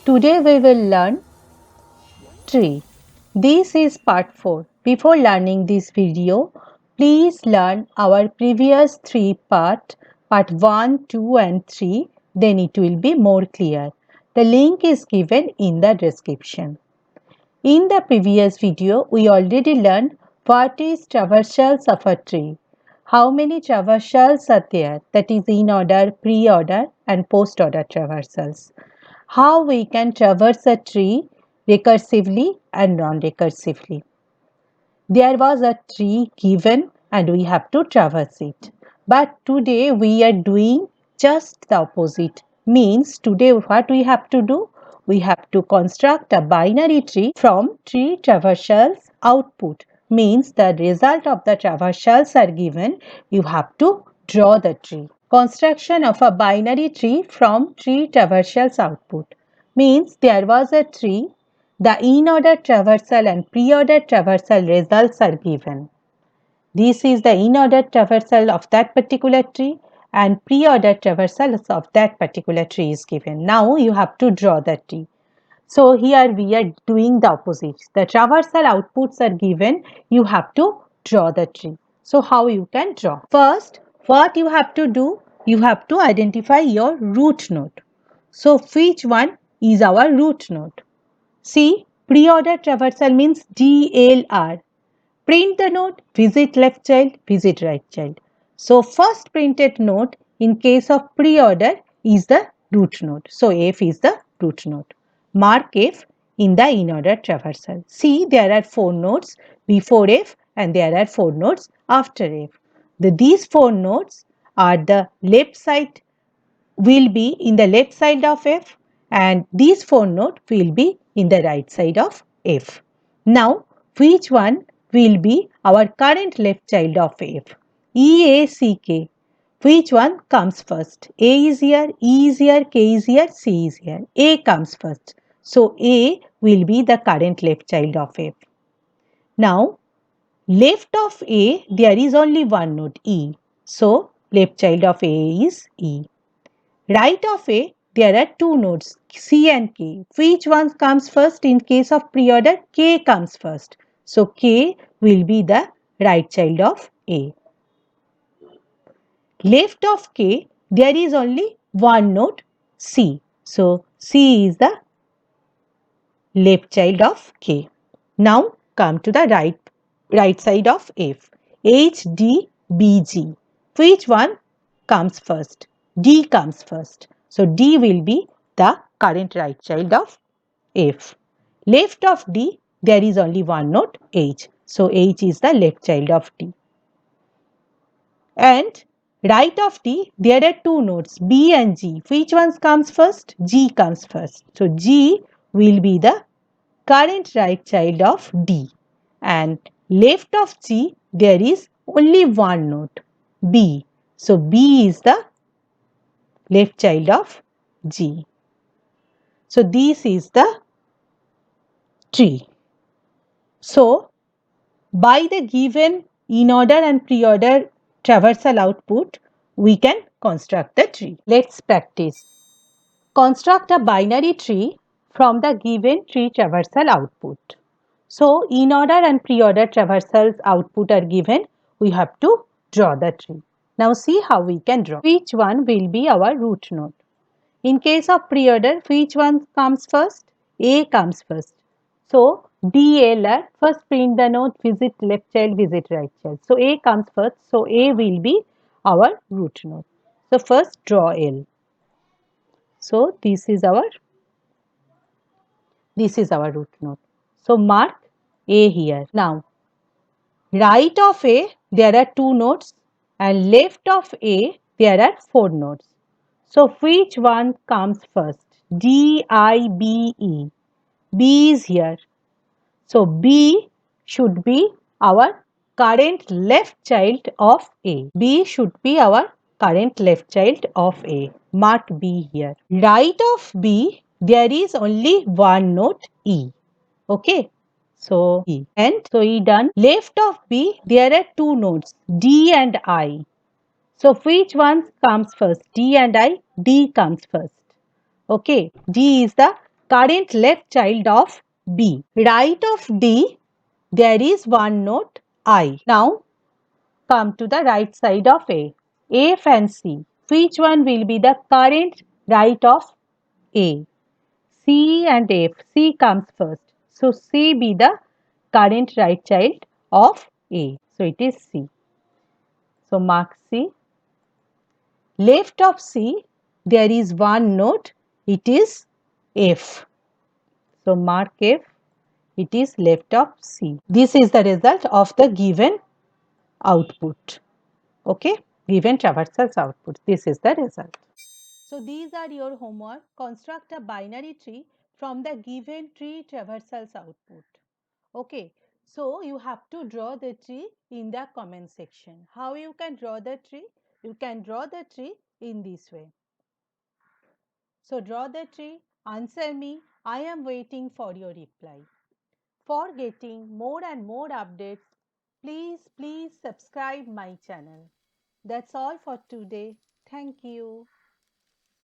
Today we will learn tree. This is part 4. Before learning this video, please learn our previous 3 part 1, 2 and 3, then it will be more clear. The link is given in the description. In the previous video, we already learned what is traversals of a tree. How many traversals are there, that is in order, pre-order and post-order traversals. How we can traverse a tree recursively and non-recursively. There was a tree given and we have to traverse it. But today we are doing just the opposite. Means today what we have to do? We have to construct a binary tree from tree traversals output. Means the result of the traversals are given. You have to draw the tree. Construction of a binary tree from tree traversals output. Means there was a tree, the in-order traversal and pre-order traversal results are given. This is the in-order traversal of that particular tree and pre-order traversals of that particular tree is given. Now you have to draw the tree. So here we are doing the opposite. The traversal outputs are given. You have to draw the tree. So how you can draw? First, what you have to do? You have to identify your root node. So which one is our root node? See, pre-order traversal means DLR. Print the node, visit left child, visit right child. So first printed node in case of pre-order is the root node. So F is the root node. Mark F in the in-order traversal. See, there are 4 nodes before F and there are 4 nodes after F. These 4 nodes are the left side will be in the left side of F and these 4 nodes will be in the right side of F. Now, which one will be our current left child of F? E, A, C, K. Which one comes first? A is here, E is here, K is here, C is here. A comes first. So, A will be the current left child of F. Now, left of A, there is only one node, E. So, left child of A is E. Right of A, there are 2 nodes, C and K. Which one comes first? In case of pre-order, K comes first. So, K will be the right child of A. Left of K, there is only one node, C. So, C is the left child of K. Now, come to the right side of F. H, D, B, G. Which one comes first? D comes first. So, D will be the current right child of F. Left of D, there is only one node, H. So, H is the left child of D. And right of D, there are 2 nodes, B and G. Which one comes first? G comes first. So, G will be the current right child of D. And left of G, there is only one node, B. So, B is the left child of G. So, this is the tree. So, by the given in-order and pre-order traversal output, we can construct the tree. Let's practice. Construct a binary tree from the given tree traversal output. So, in-order and pre-order traversals output are given. We have to draw the tree. Now, see how we can draw. Which one will be our root node? In case of pre-order, which one comes first? A comes first. So, DLR, first print the node, visit left child, visit right child. So, A comes first. So, A will be our root node. So, first draw L. So, this is our root node. So, mark A here. Now, right of A, there are 2 nodes and left of A, there are 4 nodes. So, which one comes first? D, I, B, E. B is here. So, B should be our current left child of A. B should be our current left child of A. Mark B here. Right of B, there is only one node E. Okay. So, E. And so, E done. Left of B, there are 2 nodes D and I. So, which one comes first? D and I? D comes first. Okay. D is the current left child of B. Right of D, there is one node I. Now come to the right side of A. F and C. Which one will be the current right of A? C and F. C comes first. So C be the current right child of A. So it is C. So mark C. Left of C, there is one node. It is F. So mark F. It is left of C. This is the result of the given output. Okay, given traversals output. This is the result. So these are your homework. Construct a binary tree from the given tree traversals output. Okay, so you have to draw the tree in the comment section. How you can draw the tree? You can draw the tree in this way. So draw the tree, answer me. I am waiting for your reply. For getting more and more updates, please subscribe my channel. That's all for today. Thank you.